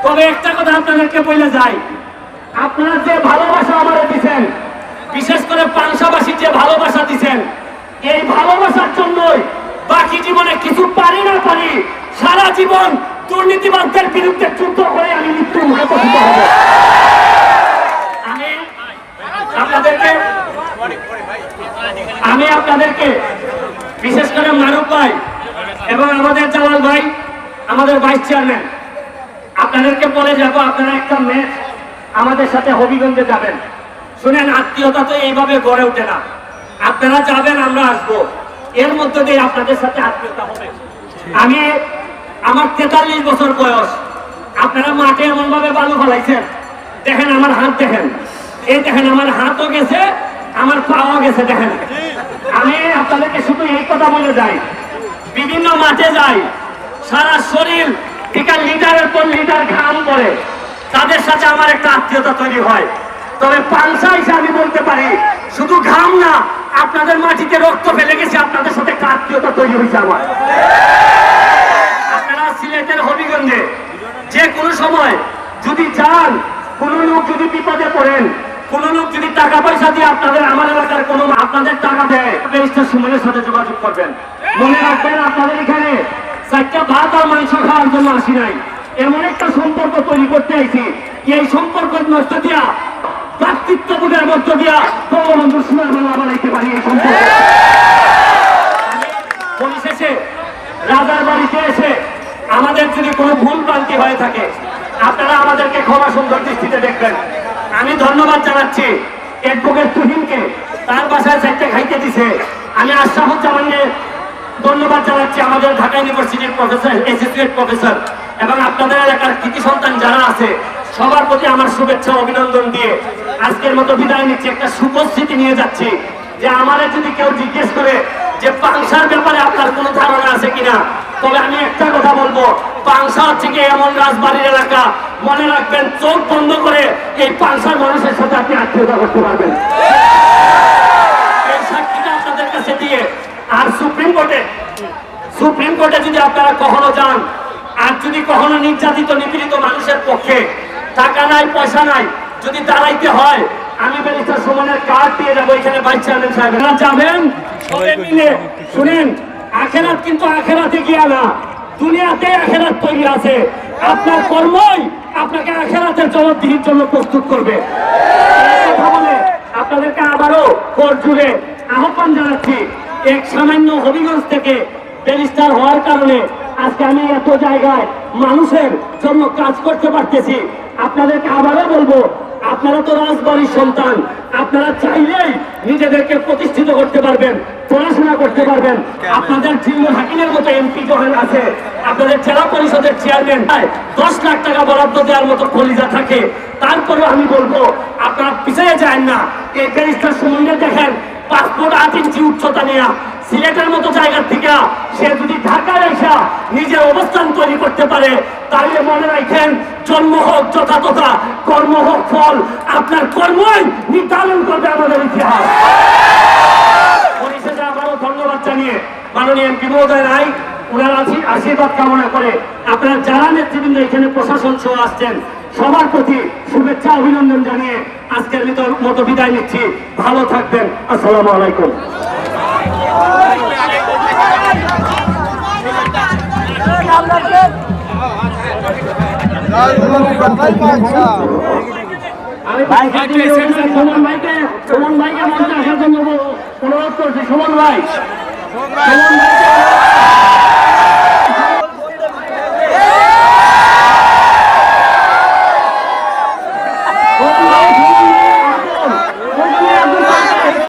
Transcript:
তবে একটা কথা আপনাদেরকে বলে যাই, আপনারা যে ভালোবাসা আমাদের দিচ্ছেন, বিশেষ করে পাংশাবাসী যে ভালোবাসা দিচ্ছেন, এই ভালোবাসার জন্যই বাকি জীবনে কিছু পারি না পারি সারা জীবন দুর্নীতিবাদদের বিরুদ্ধে যুদ্ধ করে আমি মৃত্যুর মুখে পতিত হব। আমি আপনাদেরকে বিশেষ করে মারুফ ভাই এবং আমাদের জালাল ভাই, আমাদের ভাইস চেয়ারম্যান, আপনাদেরকে বলে যাব, আপনারা একটা ম্যাচ আমাদের সাথে হবিগঞ্জে যাবেন। শুনেন, আত্মীয়তা তো এইভাবে গড়ে ওঠে না। আপনারা যাবেন, আমরা আসবো, এর মধ্যে দিয়ে আপনাদের সাথে আত্মীয়তা হবে। আমার 43 বছর বয়স, আপনারা মাঠে এমন ভাবে বালু ফেলাইছেন, দেখেন আমার হাত, দেখেন এই দেখেন আমার হাতও গেছে, আমার পাও গেছে। দেখেন, আমি আপনাদেরকে শুধু এই কথা বলে যাই, বিভিন্ন মাঠে যাই, সারা শরীর থেকে লিটারের পর লিটার ঘাম পড়ে, তাদের সাথে আমার একটা আত্মীয়তা তৈরি হয়। তবে পাংশা হিসেবে আমি বলতে পারি, শুধু ঘাম না, আপনাদের মাটিতে রক্ত ফেলে গেছে, আপনাদের সাথে একটা আত্মীয়তা তৈরি হয়েছে আমার। আপনারা সিলেটের হবিগঞ্জে যে কোনো সময় যদি যান, কোন লোক যদি বিপদে পড়েন, কোন লোক যদি টাকা পয়সা দিয়ে আপনাদের, আমার এলাকার কোন আপনাদের টাকা দেয়, ব্যারিস্টার সুমনের সাথে যোগাযোগ করবেন। মনে রাখবেন, আপনাদের এখানে 4টা ভাত আর মাংস খাওয়ার জন্য আসি নাই, এমন একটা সম্পর্ক তৈরি করতে আইছি, এই সম্পর্ক নষ্ট দিয়া, ভ্রাতৃত্ববোধের মধ্য দিয়া বঙ্গবন্ধু সোনার বাংলা বানাইতে পারি। এই সম্পর্ক পরিশেষে রাজার বাড়িতে এসে আমাদের যদি কোনো ভুল ভ্রান্তি হয়ে থাকে, আপনারা আমাদেরকে ক্ষমা সুন্দর দৃষ্টিতে দেখবেন। আমি ধন্যবাদ জানাচ্ছি অ্যাডভোকেট তুহিনকে, তার বাসায় 4টা খাইতে দিছে। আমি আশরাফুজ্জামানকে ধন্যবাদ জানাচ্ছি, আমাদের ঢাকা ইউনিভার্সিটির প্রফেসর, অ্যাসোসিয়েট প্রফেসর, এবং আপনাদের এলাকার কৃতি সন্তান যারা আছে, সবার প্রতি আমার শুভেচ্ছা অভিনন্দন দিয়ে আজকের মতো বিদায় নিচ্ছি। একটা সুপস্থিতি নিয়ে যাচ্ছি যে আমারে যদি কেউ জিজ্ঞেস করে যে পাংশার ব্যাপারে আপনার কোনো ধারণা আছে কিনা, তবে আমি একটা কথা বলবো, পাংশা হচ্ছে কি এমন রাজবাড়ির এলাকা, মনে রাখবেন, চোখ বন্ধ করে এই পাংশার মানুষের সাথে আপনি আত্মীয়তা করতে পারবেন। এই সাক্ষীটা আপনাদের কাছে দিয়ে, আর সুপ্রিম কোর্টে যদি আপনারা কখনো যান, আর যদি কখনো নির্যাতিত নিপীড়িত মানুষের পক্ষে টাকা নাই, পয়সা নাই, যদি দাঁড়াইতে হয়, আমি ব্যারিস্টার সুমনের কার্ড দিয়ে যাবো। এখানে ভাইস চেয়ারম্যান সাহেব যাবেন, সবাই মিলে শুনেন, আখেরাত কিন্তু আখেরাতে গিয়া না, দুনিয়াতে আখেরাত তৈরি আছে। আপনার কর্মই আপনাকে আখেরাতের জবাবদিহির জন্য প্রস্তুত করবে। আপনাদেরকে আবারও কোর্ট জুড়ে আহ্বান জানাচ্ছি, এক সামান্য হবিগঞ্জ থেকে ব্যারিস্টার হওয়ার কারণে আজকে আমি এত জায়গায় মানুষের জন্য কাজ করতে পারতেছি। আপনাদেরকে আবারও বলবো, আপনারা তো রাজবাড়ির সন্তান, আপনারা চাইলেই নিজেদেরকে প্রতিষ্ঠিত করতে পারবেন, পড়াশোনা করতে পারবেন। আপনাদের জিল্লুর হাকিমের মতো এমপি যখন আছে, আপনাদের জেলা পরিষদের চেয়ারম্যান 10 লাখ টাকা বরাদ্দ দেওয়ার মতো কলিজা থাকে, তারপরেও আমি বলবো আপনারা পিছিয়ে যান না। এই ব্যারিস্টার সুমনকে দেখেন, পাসপোর্ট 8 ইঞ্চি উচ্চতা নিয়ে সিলেটের মতো জায়গার থেকে সে যদি ঢাকায় এসে নিজের অবস্থান তৈরি করতে পারে, তাহলে মনে রাখেন, জন্ম হোক যথাযথা, কর্ম হোক ফল, আপনার কর্মই নির্ধারণ করবে আমাদের ইতিহাস। পরিশেষে আবারও ধন্যবাদ জানিয়ে মাননীয় এমপি মহোদয় রায়, ওনার আশীর্বাদ কামনা করে আপনারা যারা নেতৃবৃন্দ এখানে প্রশাসন সহ আসছেন, সবার প্রতি শুভেচ্ছা অভিনন্দন জানিয়ে আজকের মতো বিদায় নিচ্ছি। ভালো থাকবেন। আসসালামু আলাইকুম। সুমন ভাইকে মঞ্চে আসার জন্য অনুরোধ করছি। সুমন ভাই,